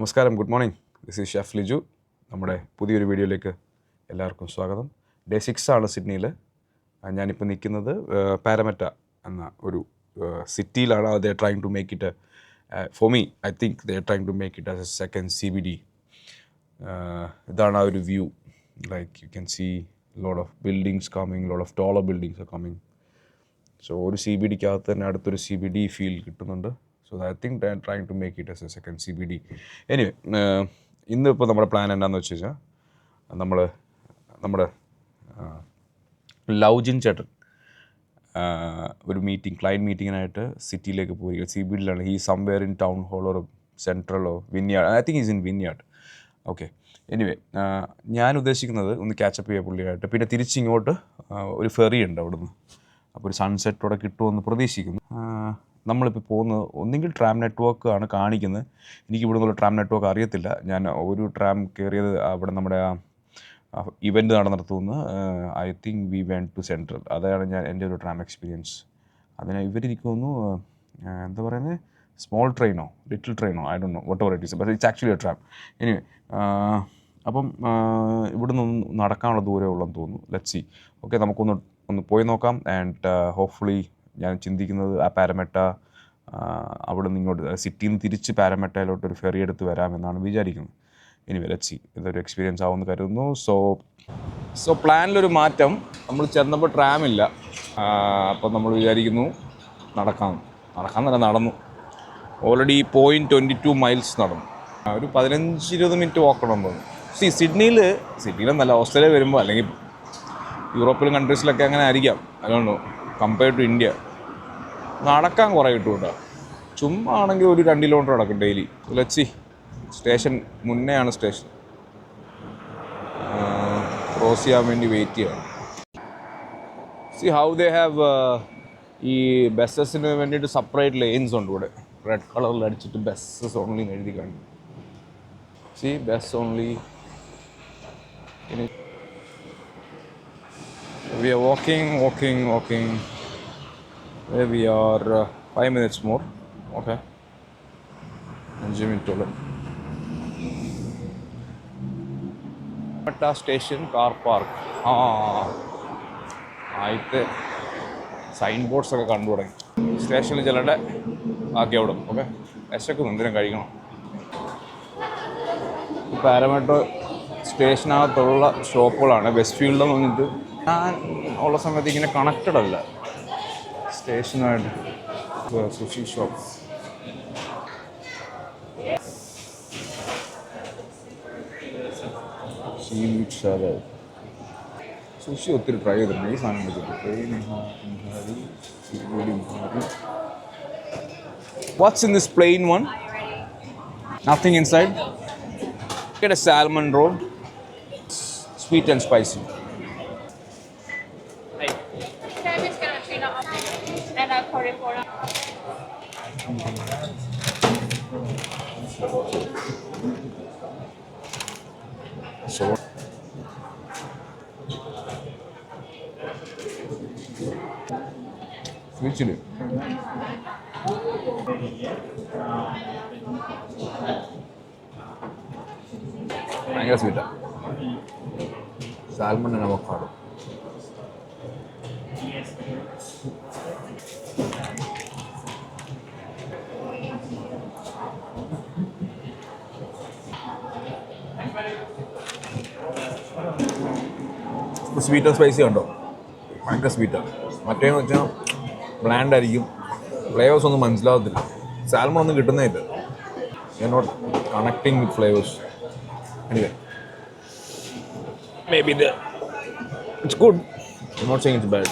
നമസ്കാരം, good morning. This is chef Liju. നമ്മുടെ പുതിയൊരു വീഡിയോയിലേക്ക് എല്ലാവർക്കും സ്വാഗതം. ഡേ 6 ആണ് സിഡ്നിയിൽ. ഞാനിപ്പോൾ നിൽക്കുന്നത് പാരമെറ്റ എന്ന ഒരു സിറ്റിയിലാണ്. They trying to make it for me. I think they trying to make it as a second CBD. ഇതാണ് ആ ഒരു view. Like you can see lot of buildings coming, lot of taller buildings are coming. So ഒരു CBDക്കകത്ത് തന്നെ അടുത്തൊരു CBD feel കിട്ടുന്നുണ്ട്. So I think they are trying to make it as a second CBD. Anyway, ഇന്നിപ്പോൾ നമ്മുടെ plan എന്താണെന്ന് വെച്ച് കഴിഞ്ഞാൽ നമ്മുടെ ലൗജിൻ ചേട്ടൻ ഒരു ക്ലയൻറ്റ് മീറ്റിങ്ങിനായിട്ട് സിറ്റിയിലേക്ക് പോയി. CBDയിലാണ്. ഈ സംവെയർ ഇൻ ടൗൺ ഹോളോ സെൻട്രലോ Vineyard. I think is in Vineyard. Okay. Anyway, ഞാൻ ഉദ്ദേശിക്കുന്നത് ഒന്ന് ക്യാച്ചപ്പ് ചെയ്യുക പുള്ളിയായിട്ട്. പിന്നെ തിരിച്ചിങ്ങോട്ട് ഒരു ഫെറി ഉണ്ട് അവിടുന്ന്. അപ്പോൾ ഒരു സൺസെറ്റോടെ കിട്ടുമെന്ന് പ്രതീക്ഷിക്കുന്നു. നമ്മളിപ്പോൾ പോകുന്നത് ഒന്നെങ്കിൽ ട്രാം നെറ്റ്വർക്ക് ആണ് കാണിക്കുന്നത്. എനിക്ക് ഇവിടെ നിന്നുള്ള ട്രാം നെറ്റ്വർക്ക് അറിയത്തില്ല. ഞാൻ ഒരു ട്രാം കയറിയത് അവിടെ നമ്മുടെ ഇവൻറ്റ് നടന്നിടത്തുനിന്ന് I think we went to central. അതാണ് എൻ്റെ ഒരു ട്രാം എക്സ്പീരിയൻസ്. അതിന് ഇവരെനിക്ക് തോന്നുന്നു എന്താ പറയുന്നത്, സ്മോൾ ട്രെയിനോ ലിറ്റിൽ ട്രെയിനോ, I don't know whatever it is, but it's actually a tram. Anyway, അപ്പം ഇവിടെ നിന്ന് നടക്കാനുള്ള ദൂരമേ ഉള്ളെന്ന് തോന്നുന്നു. Let's see. ഓക്കെ, നമുക്കൊന്ന് പോയി നോക്കാം. ആൻഡ് ഹോപ്പ്ഫുള്ളി ഞാൻ ചിന്തിക്കുന്നത് ആ പാരമെറ്റ അവിടെ നിന്ന് ഇങ്ങോട്ട് സിറ്റിയിൽ നിന്ന് തിരിച്ച് പാരമെറ്റയിലോട്ട് ഒരു ഫെറി എടുത്ത് വരാമെന്നാണ് വിചാരിക്കുന്നത്. Anyway, let's see. ഇതൊരു എക്സ്പീരിയൻസ് ആവുമെന്ന് കരുതുന്നു. സോ പ്ലാനിലൊരു മാറ്റം. നമ്മൾ ചെന്നപ്പോൾ ട്രാമില്ല. അപ്പം നമ്മൾ വിചാരിക്കുന്നു നടക്കാൻ തന്നെ നടന്നു. ഓൾറെഡി 0.22 മൈൽസ് നടന്നു. ഒരു 15-20 മിനിറ്റ് വാക്കണം തോന്നുന്നു. സിഡ്നിയിലെന്നല്ല, ഓസ്ട്രേലിയ വരുമ്പോൾ അല്ലെങ്കിൽ യൂറോപ്പിയൻ കൺട്രീസിലൊക്കെ അങ്ങനെ ആയിരിക്കാം. അതുകൊണ്ട് കമ്പയർഡ് ടു ഇന്ത്യ നടക്കാൻ കുറേ കിട്ടും കേട്ടോ. ചുമ്മാ ആണെങ്കിൽ ഒരു 2 കിലോമീറ്റർ നടക്കും ഡെയിലി. Let's see. സ്റ്റേഷൻ മുന്നെയാണ് സ്റ്റേഷൻ. ക്രോസ് ചെയ്യാൻ വേണ്ടി വെയിറ്റ് ചെയ്യണം. സി ഹൗ ദേ ഹാവ് ഈ ബസ്സസിന് വേണ്ടിയിട്ട് സെപ്പറേറ്റ് ലെയിൻസ് ഉണ്ട് ഇവിടെ. റെഡ് കളറിൽ അടിച്ചിട്ട് ബസ്സസ് ഓൺലി എഴുതി കാണും. C bus only. We are walking. We are 5 minutes more. Okay. 5 minutes old. Patta station car park. ആദ്യത്തെ സൈൻ ബോർഡ്സ് ഒക്കെ കണ്ടു തുടങ്ങി. സ്റ്റേഷനിൽ ചെല്ലട്ടെ, ബാക്കി അവിടെ. ഓക്കെ. വിശക്കുന്നു, എന്തിനും കഴിക്കണം. പാരമെട്രോ സ്റ്റേഷനകത്തുള്ള ഷോപ്പുകളാണ്. വെസ്റ്റ് ഫീൽഡ് എന്ന് പറഞ്ഞിട്ട് ഞാൻ ഉള്ള സമയത്ത് ഇങ്ങനെ കണക്റ്റഡ് അല്ല സ്റ്റേഷനായിട്ട്. Sushi shop. സുഷി ഒത്തിരി ട്രൈ ചെയ്തിട്ടുണ്ട്. ഈ സാധനം എടുത്തിട്ട് what's in this plain one? Nothing inside. Get a salmon roll, sweet and spicy. And a curry for So sweet chili. ഭയങ്കര സ്വീറ്റാണ്. Salmon and avocado. Sweet and spicy ഉണ്ടോ? ഭയങ്കര സ്വീറ്റാണ്. മറ്റേന്ന് വെച്ചാൽ ബ്ലാൻഡ് ആയിരിക്കും. ഫ്ലേവേഴ്സ് ഒന്നും മനസ്സിലാകത്തില്ല. സാൽമൺ ഒന്നും കിട്ടുന്നേ ഇല്ല. You are not connecting with flavours. Anyway, maybe it's good. I'm not saying it's bad.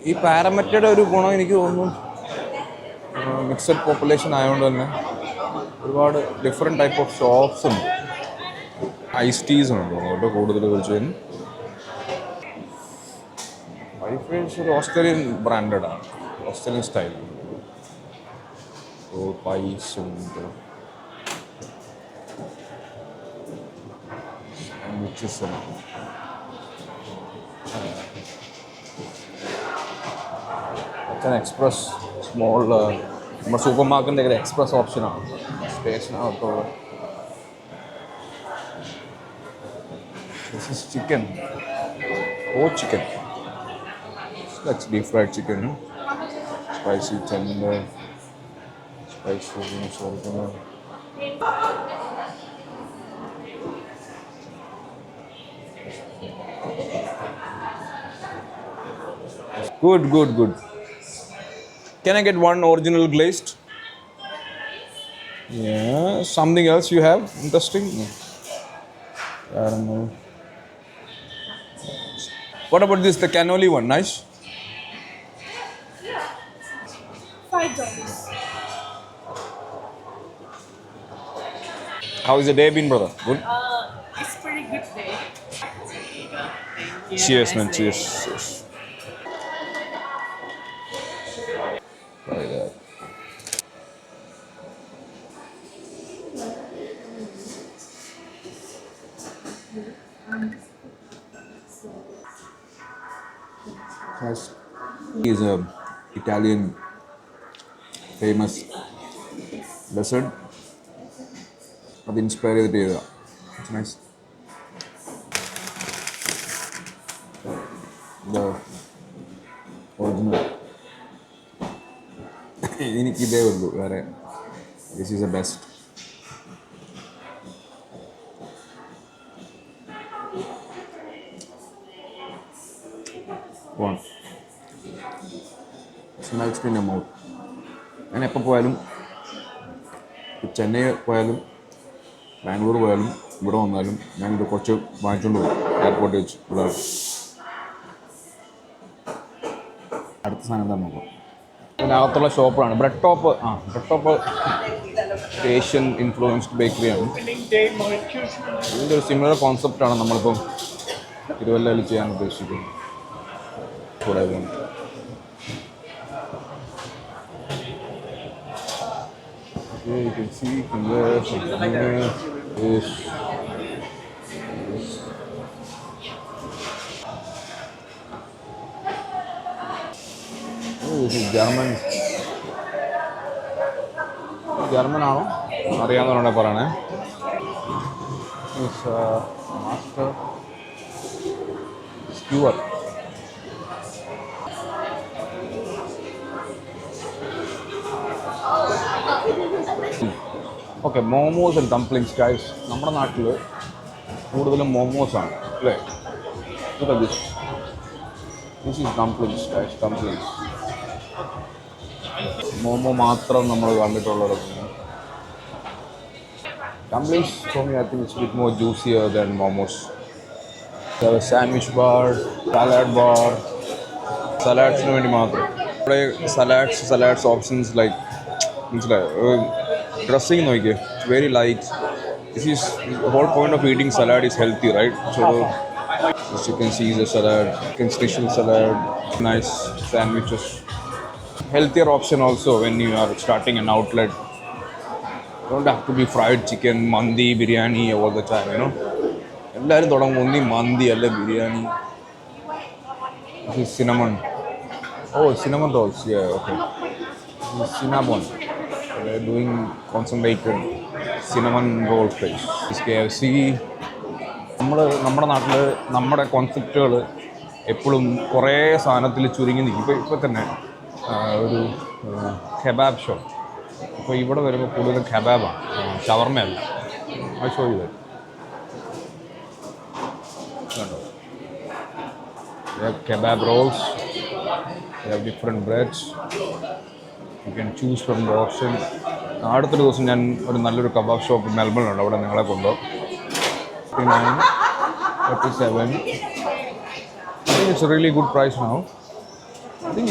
ഈ പാരമെറ്റയുടെ ഒരു ഗുണം എനിക്ക് തോന്നുന്നു, മിക്സഡ് പോപ്പുലേഷൻ ആയതുകൊണ്ട് തന്നെ ഒരുപാട് ഡിഫറെൻറ്റ് ടൈപ്പ് ഓഫ് ഷോപ്സ് ഉണ്ട്. ഐസ് ടീസ് ഉണ്ട് കേട്ടോ കൂടുതൽ വിളിച്ചു. വൈഫൈസ് ഒരു ഓസ്ട്രേലിയൻ ബ്രാൻഡാണ്, ഓസ്ട്രേലിയൻ സ്റ്റൈൽ. പൈസ് ഉണ്ട്, sandwiches ഉണ്ട്. എക്സ്പ്രസ് സ്മോൾ നമ്മുടെ സൂപ്പർ മാർക്കറ്റിൻ്റെ എക്സ്പ്രസ് ഓപ്ഷനാണ്. taste now. This is chicken. Oh, chicken. That's deep fried chicken. Spicy tender. Spicy salt. Good, good, good. Can I get one original glazed? Yeah. Something else you have interesting? I don't know. What about this? The cannoli one, nice. $5. How is the day been, brother? Good. It's pretty good day. Cheers, man. Cheers. Cheers. Try that. Nice. He is a Italian famous dessert. അത് inspire ചെയ്തിട്ട് ചെയ്തതാ. It's nice. The original. എനിക്ക് ഇതേ ഉള്ളൂ വേറെ. This is the best. One. Smells in your mouth. ഞാൻ എപ്പോൾ പോയാലും ചെന്നൈ പോയാലും ബാംഗ്ലൂർ പോയാലും ഇവിടെ വന്നാലും ഞാനിത് കുറച്ച് വാങ്ങിച്ചുകൊണ്ട് പോകും എയർപോർട്ടിൽ വെച്ച് ഇവിടെ. അടുത്ത സാധനം എന്താ നോക്കാം. ഇതിനകത്തുള്ള ഷോപ്പാണ് bread top. Bread top Asian influenced ബേക്കറിയാണ്. ഇതിൻ്റെ ഒരു സിമിലർ കോൺസെപ്റ്റാണ് നമ്മളിപ്പം തിരുവല്ലയിൽ ചെയ്യാൻ ഉദ്ദേശിക്കുന്നത്. കൂടെ yeah, you can see from there, from here, this. Oh, this is German. ജർമ്മനാണോ അറിയാവുന്നവരോടെ പറയണേ. Master skewer. Okay, momos and dumplings guys. നമ്മുടെ നാട്ടിൽ കൂടുതലും മോമോസാണ് അല്ലേ? This is dumplings guys. Dumplings momo മാത്രം നമ്മൾ കണ്ടിട്ടുള്ളത്. Dumplings for me I think it's bit more juicier than momos. Sandwich bar, salad bar, സലാഡ്സിന് വേണ്ടി മാത്രം. ഇവിടെ സലാഡ്സ് ഓപ്ഷൻസ് ലൈക്ക് മനസ്സിലായോ? ഡ്രസ്സിങ് നോക്കിയേ, it's very light. This is whole point of eating salad is healthy, right? So chicken Caesar salad, chicken special salad, nice sandwiches. Healthier option also when you are starting an outlet. Don't have to be fried chicken, mandi, biryani all the time, you know. എല്ലാവരും തുടങ്ങും ഒന്നി മന്തി അല്ല biryani. This is cinnamon. Oh, cinnamon rolls. Yeah, okay. This is cinnamon. They're doing concentrated cinnamon roll place. This KFC. നമ്മുടെ നാട്ടിൽ നമ്മുടെ കോൺസെപ്റ്റുകൾ എപ്പോഴും കുറേ സാധനത്തിൽ ചുരുങ്ങി നിൽക്കും. ഇപ്പോൾ തന്നെ ഒരു കെബാബ് ഷോപ്പ്. അപ്പോൾ ഇവിടെ വരുമ്പോൾ കൂടുതലും കെബാബാണ്, ഷവർമയല്ല. അത് ഷോ ചെയ്ത് കണ്ടോ. They have kebab rolls, they have different breads, you can choose from the option. അടുത്തൊരു ദിവസം ഞാൻ ഒരു നല്ലൊരു കബാബ് ഷോപ്പ് മെൽബണിലുണ്ട്, അവിടെ നിങ്ങളെ കൊണ്ടുപോകും. 39, 37. I think it's a really good price now. I think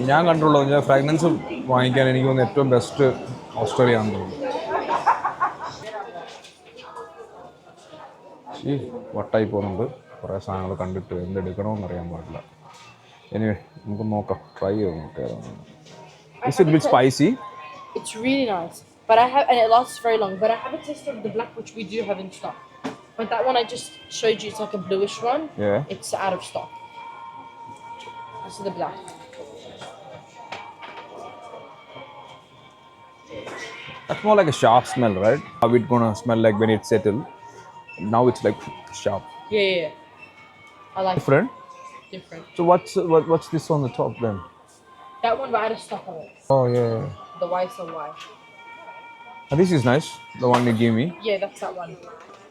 ഞാൻ കണ്ടിട്ടുള്ളത് ഞാൻ ഫ്രാഗ്രൻസ് വാങ്ങിക്കാൻ എനിക്ക് തോന്നുന്നു ഏറ്റവും ബെസ്റ്റ് ഓസ്ട്രേലിയ ആണെന്ന് തോന്നുന്നു. വട്ടായി പോകുന്നുണ്ട്. കുറേ സാധനങ്ങൾ കണ്ടിട്ട് എന്തെടുക്കണമെന്ന് അറിയാൻ പാടില്ല. എനിവേ നമുക്ക് നോക്കാം, ട്രൈ ചെയ്ത് നോക്കാം. Is it a bit spicy? It's really nice, but and it lasts very long. But I haven't tasted the black, which we do have in stock. But that one I just showed you, it's like a bluish one. Yeah. It's out of stock. This is the black. That's more like a sharp smell, right? How it gonna smell like when it's settled. Now it's like sharp. Yeah. I like Different. different. So what's this on the top then? That one, but I had stuff on it. Oh yeah. The YSL Y. This is nice. The one you gave me. Yeah, that's that one.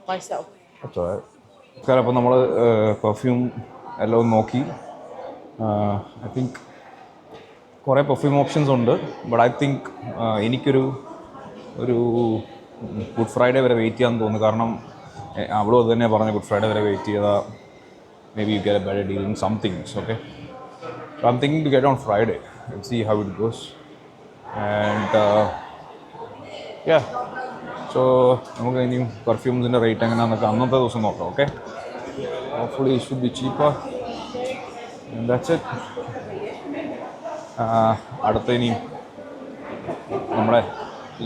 Myself. That's alright. കാരണം അപ്പോൾ നമ്മൾ perfume എല്ലാം നോക്കി I think കുറേ perfume options ഉണ്ട് but I think എനിക്കൊരു Good Friday വരെ wait ചെയ്യാൻ തോന്നുന്നു കാരണം അവളും അത് തന്നെ പറഞ്ഞു ഗുഡ് ഫ്രൈഡേ വരെ വെയിറ്റ് ചെയ്താൽ maybe you get a better deal in some things okay so I'm thinking to get on Friday and see how it goes and yeah so നമുക്ക് ഇനിയും പെർഫ്യൂംസിൻ്റെ റേറ്റ് എങ്ങനെയാണെന്നൊക്കെ അന്നത്തെ ദിവസം നോക്കാം okay hopefully it should B cheaper and that's it അടുത്ത ഇനിയും നമ്മുടെ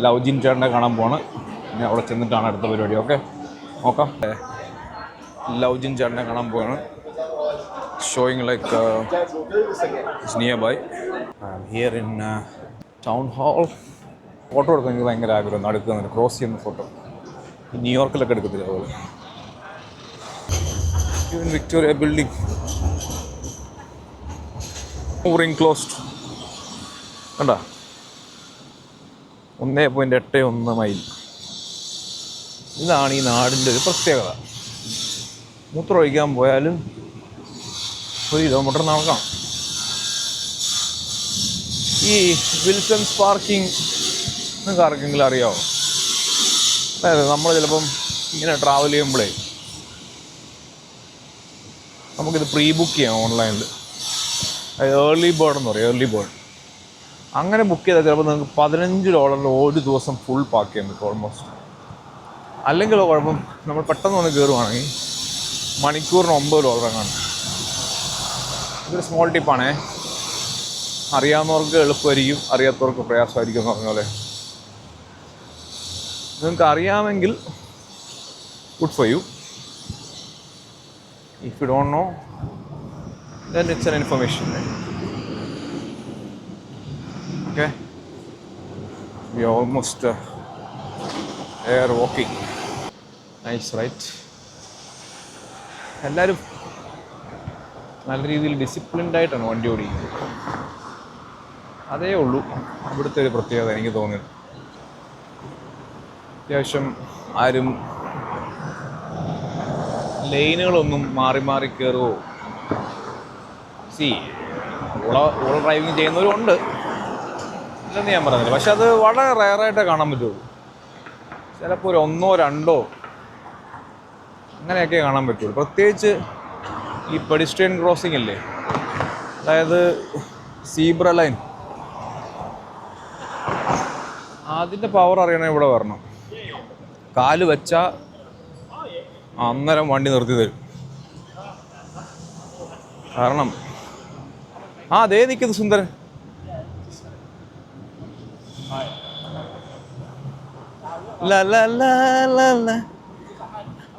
ലൗജിൻ ചേട്ടനെ കാണാൻ പോവാണ് ഇനി അവിടെ ചെന്നിട്ടാണ് അടുത്ത പരിപാടി ഓക്കെ നോക്കാം ലൗജിൻ ചേട്ടനെ കാണാൻ പോവാണ് showing like it's nearby here in town hall photo എടുക്കാൻ എനിക്ക് ഭയങ്കര ആഗ്രഹം നടക്കുന്നത് ക്രോസ് ചെയ്യുന്ന ഫോട്ടോ ന്യൂയോർക്കിലൊക്കെ എടുക്കത്തില്ല അതുപോലെ even Victoria building mooring closed കണ്ട 1.81 മൈൽ ഇതാണ് ഈ നാടിൻ്റെ ഒരു പ്രത്യേകത മൂത്രമൊഴിക്കാൻ പോയാലും 1 കിലോമീറ്റർ നടക്കണം ഈ വിൽസൺസ് പാർക്കിംഗ് നിങ്ങൾക്ക് ആർക്കെങ്കിലും അറിയാമോ അതായത് നമ്മൾ ചിലപ്പം ഇങ്ങനെ ട്രാവൽ ചെയ്യുമ്പോഴേ നമുക്കിത് പ്രീ ബുക്ക് ചെയ്യാം ഓൺലൈനിൽ ഏർലി ബേർഡ് എന്ന് പറയും ഏർലി ബേർഡ് അങ്ങനെ ബുക്ക് ചെയ്താൽ ചിലപ്പോൾ നിങ്ങൾക്ക് $15 ഒരു ദിവസം ഫുൾ പാർക്ക് ചെയ്യാൻ പറ്റും ഓൾമോസ്റ്റ് അല്ലെങ്കിൽ കുഴപ്പം നമ്മൾ പെട്ടെന്ന് വന്ന് കയറുവാണെങ്കിൽ മണിക്കൂറിന് $9 കാണും ഇതൊരു സ്മോൾ ടിപ്പാണേ അറിയാവുന്നവർക്ക് എളുപ്പമായിരിക്കും അറിയാത്തവർക്ക് പ്രയാസമായിരിക്കും എന്ന് പറഞ്ഞ പോലെ നിങ്ങൾക്ക് അറിയാമെങ്കിൽ good for you if you don't know then it's an information right? Okay, we are almost air walking nice right എല്ലാവരും നല്ല രീതിയിൽ ഡിസിപ്ലിൻഡ് ആയിട്ടാണ് വണ്ടി ഓടിക്കുന്നത് അതേ ഉള്ളൂ ഇവിടുത്തെ ഒരു പ്രത്യേകത എനിക്ക് തോന്നിയത് അത്യാവശ്യം ആരും ലൈനുകളൊന്നും മാറി മാറി കയറുമോ ഓള ഡ്രൈവിങ് ചെയ്യുന്നവരുണ്ട് ഇല്ലെന്ന് ഞാൻ പറഞ്ഞില്ല പക്ഷെ അത് വളരെ റയറായിട്ടേ കാണാൻ പറ്റുള്ളൂ ചിലപ്പോൾ ഒരു 1-2 അങ്ങനെയൊക്കെ കാണാൻ പറ്റുള്ളൂ പ്രത്യേകിച്ച് ഈ പെഡിസ്ട്രിയൻ ക്രോസിംഗ് ഇല്ലേ അതായത് സീബ്ര ലൈൻ അതിൻ്റെ പവർ അറിയണമെങ്കിൽ ഇവിടെ വരണം കാല് വെച്ചാൽ അന്നേരം വണ്ടി നിർത്തി തരും കാരണം അതേ നിൽക്കുന്നത് സുന്ദരൻ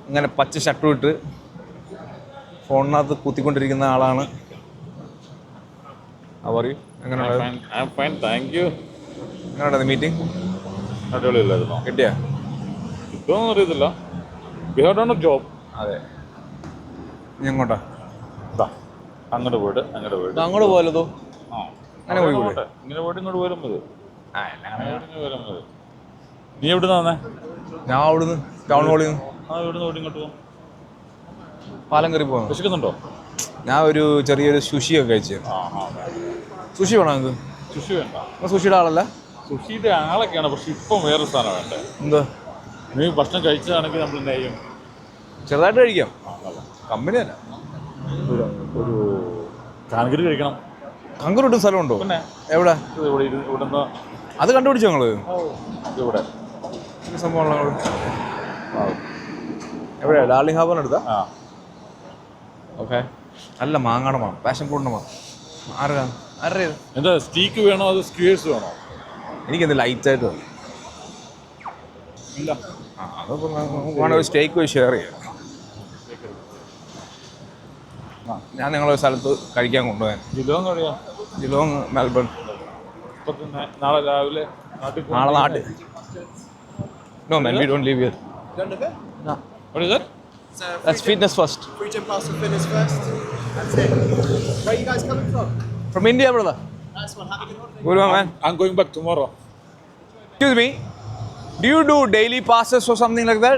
അങ്ങനെ പച്ച ഷർട്ടും ഇട്ട് ഫോണിനകത്ത് കുത്തിക്കൊണ്ടിരിക്കുന്ന ആളാണ് പറയൂ എങ്ങനെയുണ്ടായിരുന്നു മീറ്റിംഗ് അടിപൊളിയല്ലായിരുന്നോ കിട്ടിയാ കിട്ടുമെന്ന് അറിയത്തില്ല ജോബ് അതെ ഇനി എങ്ങോട്ടാ അങ്ങോട്ട് പോയിട്ട് അങ്ങോട്ട് പോയല്ലോ ആ അങ്ങനെ പോയി ഇങ്ങനെ പോയിട്ട് ഇങ്ങോട്ട് പോരും മതി വരാൻ മതി നീ എവിടെ നിന്നാ ഞാൻ അവിടുന്ന് ടൗൺ ഹാളിൽ നിന്ന് ഇവിടുന്ന് ഓടി ഇങ്ങോട്ട് പോകും പാലം കയറി പോകുന്നു വിശക്കുന്നുണ്ടോ ഞാൻ ഒരു ചെറിയൊരു സുഷിയൊക്കെ കഴിച്ചു സുഷി വേണോ നിങ്ങൾക്ക് സുഷി വേണ്ട സുഷിയുടെ ആളല്ല സുഷിയുടെ ആളൊക്കെയാണ് പക്ഷെ ഇപ്പം വേറൊരു സാധനം വേണ്ടേ എന്താ നീ ഭക്ഷണം കഴിച്ചതാണെങ്കിൽ നമ്മൾ എന്ത് ചെയ്യും ചെറുതായിട്ട് കഴിക്കാം കമ്പനി അല്ല ഒരു കാൻകരി കഴിക്കണം കങ്കർ ഇട്ടും സ്ഥലമുണ്ടോ പിന്നെ എവിടെ ഇവിടുന്ന് അത് കണ്ടുപിടിച്ചോ നിങ്ങള് ഇവിടെ സംഭവം എവിടെയാ ഡാർലിംഗ് ഹാർബറിന് എടുത്താ ആ ഓക്കെ നല്ല മാങ്ങാടെ മാം പാഷൻ ഫ്രൂട്ടിൻ്റെ മാം ആരുടെ എന്താ സ്റ്റീക്ക് വേണോ അത് സ്ക്വേഴ്സ് വേണോ എനിക്കെന്ത് ലൈറ്റായിട്ട് മതി ഇല്ല അതിപ്പോൾ വേണമെങ്കിൽ ഒരു സ്റ്റേക്ക് പോയി ഷെയർ ചെയ്യാം ഞാൻ നിങ്ങളൊരു സ്ഥലത്ത് കഴിക്കാൻ കൊണ്ടുപോകാൻ ജിലോന്ന് പറയാം ജിലോങ് മെൽബൺ ഇപ്പം തന്നെ നാളെ രാവിലെ നാളെ നാട്ട്. No man, we don't live here. Don't live it? No. What is that? So That's fitness first. free gym pass for fitness first. That's it. Where are you guys coming from? From India, brother. Nice one. Have a good holiday. Good one, man. I'm going back tomorrow. Excuse me. Do you do daily passes or something like that?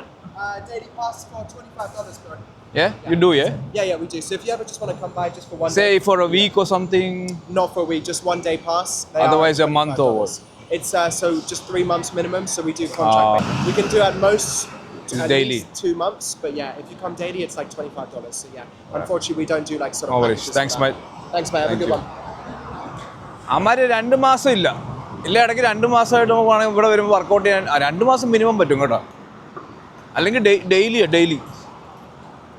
Daily pass for $25, bro. Yeah, you do, yeah. Yeah, we do. So if you ever just want to come by just for one Say day, for a week or something. not for a week, just 1 day pass. They are Otherwise, a month or what? It's so just 3 months minimum. So we do contract. We can do at most It's at daily. least 2 months. But yeah, if you come daily, it's like $25. So yeah, unfortunately, we don't do like sort of. No worries. packages Thanks, for that. mate. Thanks, mate. Have Thank a good you. one. അമ്മാര് 2 മാസം ഇല്ല ഇടയ്ക്ക് 2 മാസമായിട്ട് നമുക്ക് ഇവിടെ വരുമ്പോൾ workout ചെയ്യാൻ 2 മാസം minimum പറ്റും കേട്ടോ. അല്ലെങ്കിൽ ഡെയിലി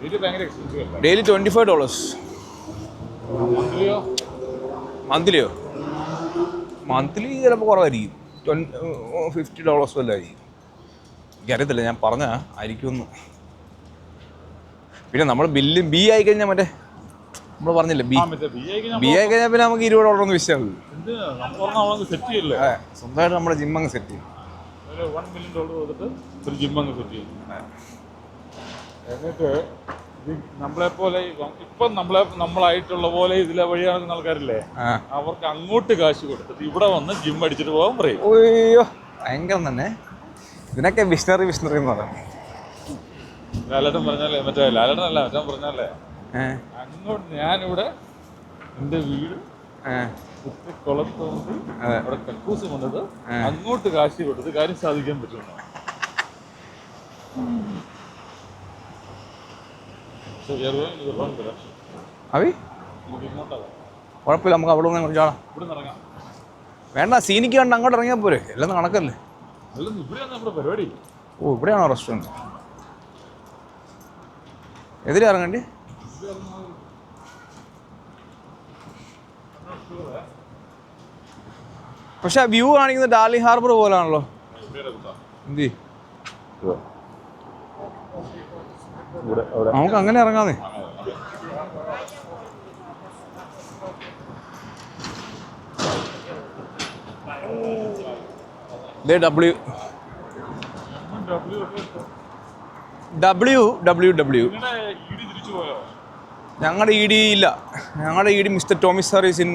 ഇത് ഭയങ്കര എക്സ്പെൻസീവ് അല്ലേ? ഡെയിലി $25. മന്ത്ലിയോ? മന്ത്ലിയോ? മന്ത്ലി ചിലപ്പോൾ കുറവായിരിക്കും. $50 വല്ല ആയിരിക്കും. എനിക്കറിയത്തില്ല, ഞാൻ പറഞ്ഞ ആയിരിക്കുമെന്ന്. പിന്നെ നമ്മൾ ബില്ല് ബി ആയി കഴിഞ്ഞാൽ മറ്റേ നമ്മൾ പറഞ്ഞില്ലേ ബി ആയി കഴിഞ്ഞാൽ പിന്നെ നമുക്ക് $20 ഒന്നും വിഷയമില്ല. സെറ്റ് ചെയ്യില്ലേ? അതെ, സ്വന്തമായിട്ട് നമ്മുടെ ജിം അങ്ങ് സെറ്റ് ചെയ്യും. $1 million കൊടുത്തിട്ട് ഒരു ജിം അങ്ങ് സെറ്റ് ചെയ്യും. എന്നിട്ട് നമ്മളെപ്പോലെ ഇപ്പം നമ്മളായിട്ടുള്ള പോലെ ഇതിലെ വഴിയാണെന്ന് ആൾക്കാരില്ലേ, അവർക്ക് അങ്ങോട്ട് കാശ് കൊടുത്തിട്ട് ഇവിടെ വന്ന് ജിം അടിച്ചിട്ട് പോകാൻ പറയും. ഓയ്യോ, ഭയങ്കരം തന്നെ. ഇതിനൊക്കെ വിഷണറി എന്ന് പറയാം. ലാലേട്ടൻ പറഞ്ഞാലേ, മറ്റേ ലാലേട്ടനല്ല മച്ചാൻ പറഞ്ഞാലേ, അങ്ങോട്ട് ഞാനിവിടെ എൻ്റെ വീട് കുളത്തോണ്ട് അവിടെ കക്കൂസ് വന്നത് അങ്ങോട്ട് കാശി കൊടുത്ത് കാര്യം സാധിക്കാൻ പറ്റുന്നു. അവി കുഴപ്പമില്ല, നമുക്ക് അവിടെ നിന്ന് കുറച്ചാളാം. ഇവിടെ ഇറങ്ങാം. വേണ്ട, സീനിക്ക് കണ്ട് അങ്ങോട്ട് ഇറങ്ങിയാൽ പോരെ, എല്ലാം കണക്കല്ലേ. അല്ലെന്ന് ഇവിടെയാണ് നമ്മുടെ പരിപാടി. ഓ, ഇവിടെയാണോ റെസ്റ്റോറൻറ്റ്? എതിരെ ഇറങ്ങണ്ടി? പക്ഷെ വ്യൂ കാണിക്കുന്നത് ഡാർലിംഗ് ഹാർബർ പോലാണല്ലോ. എന്തി നമുക്ക് അങ്ങനെ ഇറങ്ങാന്നേ. ഞങ്ങളുടെ ഇ ഡി ഇല്ല. ഞങ്ങളുടെ E D mister Tommy sir is in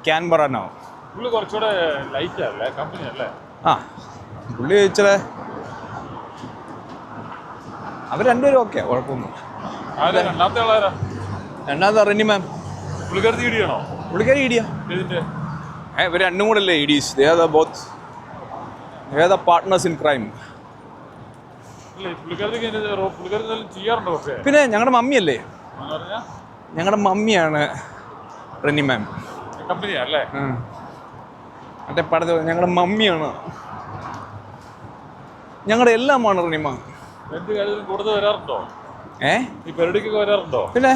Canberra now. പുള്ളി കുറച്ചുകൂടെ ലൈറ്റ് അല്ലേ, കമ്പനി അല്ലേ? ആ, പുള്ളി ഇച്ചിരി അവർ രണ്ടുപേരും ഓക്കെ, കുഴപ്പമൊന്നും. രണ്ടാമത്തെ ആളാരാ? രണ്ടാമത്തെ റെനി മാം. പുള്ളിക്കാരത്തി ഇ ഡി ആണോ? പുള്ളിക്കാരി ഇ ഡിയാ. ഇതിന്റെ ഇവർ രണ്ടും കൂടെ അല്ലേ E Ds. They are the partners in crime. ചെയ്യാറുണ്ടോ? പിന്നെ ഞങ്ങളുടെ മമ്മിയല്ലേ, ഞങ്ങളുടെ മമ്മിയാണ് റെനി മാം. കമ്പനിയല്ലേ? മറ്റേ പടത്തിൽ ഞങ്ങളുടെ മമ്മിയാണ്, ഞങ്ങളുടെ എല്ലാമാണ് റെനി മാം. എന്ത് കാര്യത്തിലും കൂടുതൽ വരാറുണ്ടോ? ഈ പരിപാടിക്കൊക്കെ വരാറുണ്ടോ? പിന്നെ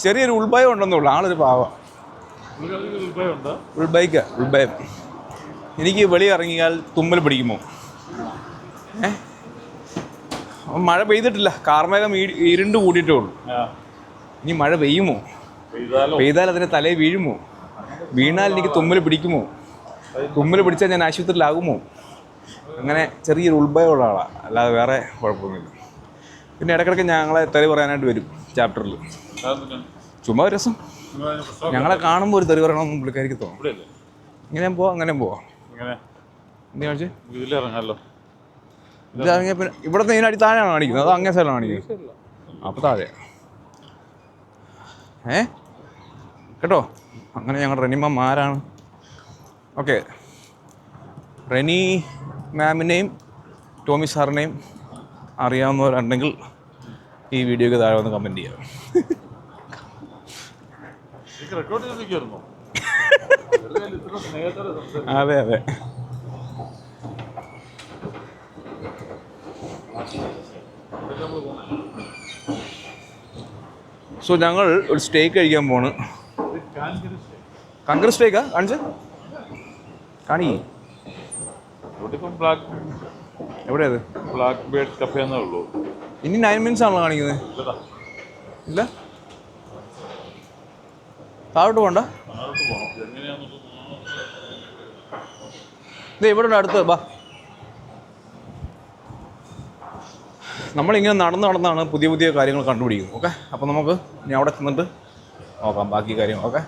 ചെറിയൊരു ഉൾഭയം ഉണ്ടെന്നുള്ളൂ. ആളൊരു പാവ. ഉൾഭയം. എനിക്ക് വെളിയിറങ്ങിയാൽ തുമ്മൽ പിടിക്കുമോ? മഴ പെയ്തിട്ടില്ല, കാർമേഘം ഇരുണ്ട് കൂടിയിട്ടേ ഉള്ളൂ. ഇനി മഴ പെയ്യുമോ? പെയ്താൽ അതിന് തലയിൽ വീഴുമോ? വീണാൽ എനിക്ക് തുമ്മൽ പിടിക്കുമോ? തുമ്മൽ പിടിച്ചാൽ ഞാൻ ആശുപത്രിയിലാകുമോ? അങ്ങനെ ചെറിയൊരു ഉൾഭയമുള്ള ആളാണ്, അല്ലാതെ വേറെ കുഴപ്പമൊന്നുമില്ല. പിന്നെ ഇടയ്ക്കിടയ്ക്ക് ഞങ്ങളെ തെറി പറയാനായിട്ട് വരും ചാപ്റ്ററിൽ. ചുമ്മാ ഒരു രസം. ഞങ്ങളെ കാണുമ്പോൾ ഒരു തെറി പറയണമെന്ന് പുള്ളിക്കാരിക്ക് തോന്നും. ഇങ്ങനെയും പോവാം, അങ്ങനെയും പോവാം. എന്താ കാണിച്ചേ? ഇതിലിറങ്ങാമല്ലോ. ഇതിറങ്ങിയ പിന്നെ ഇവിടുത്തെ ഇതിനടി താഴെയാണ് കാണിക്കുന്നത്, അത് അങ്ങേ സ്ഥലമാണ് കാണിക്കുന്നത്. അപ്പോൾ താഴെ കേട്ടോ. അങ്ങനെ ഞങ്ങളുടെ റെനി മാം ആരാണ്? ഓക്കെ, റെനി മാമിനെയും ടോമി സാറിനെയും അറിയാവുന്നവരുണ്ടെങ്കിൽ ഈ വീഡിയോയ്ക്ക് താഴെ വന്ന് കമൻറ്റ് ചെയ്യാം. അതെ. സോ ഞങ്ങൾ ഒരു സ്റ്റേക്ക് കഴിക്കാൻ പോണ്. കങ്കർ സ്റ്റേക്കാ കാണിച്ച കാണി. എവിടെയത്? ബ്ലാക്ക് ബേർഡ് കഫേ എന്നേ ഉള്ളൂ. ഇനി 9 minutes ആണല്ലോ കാണിക്കുന്നത്. ഇല്ല, താഴോട്ട് പോകണ്ട. ഇത് ഇവിടെ അടുത്ത് ബാ. നമ്മളിങ്ങനെ നടന്നാണ് പുതിയ പുതിയ കാര്യങ്ങൾ കണ്ടുപിടിക്കുന്നത്. ഓക്കെ, അപ്പോൾ നമുക്ക് ഇനി അവിടെ ചെന്നിട്ട് നോക്കാം ബാക്കി കാര്യങ്ങൾ. ഓക്കെ.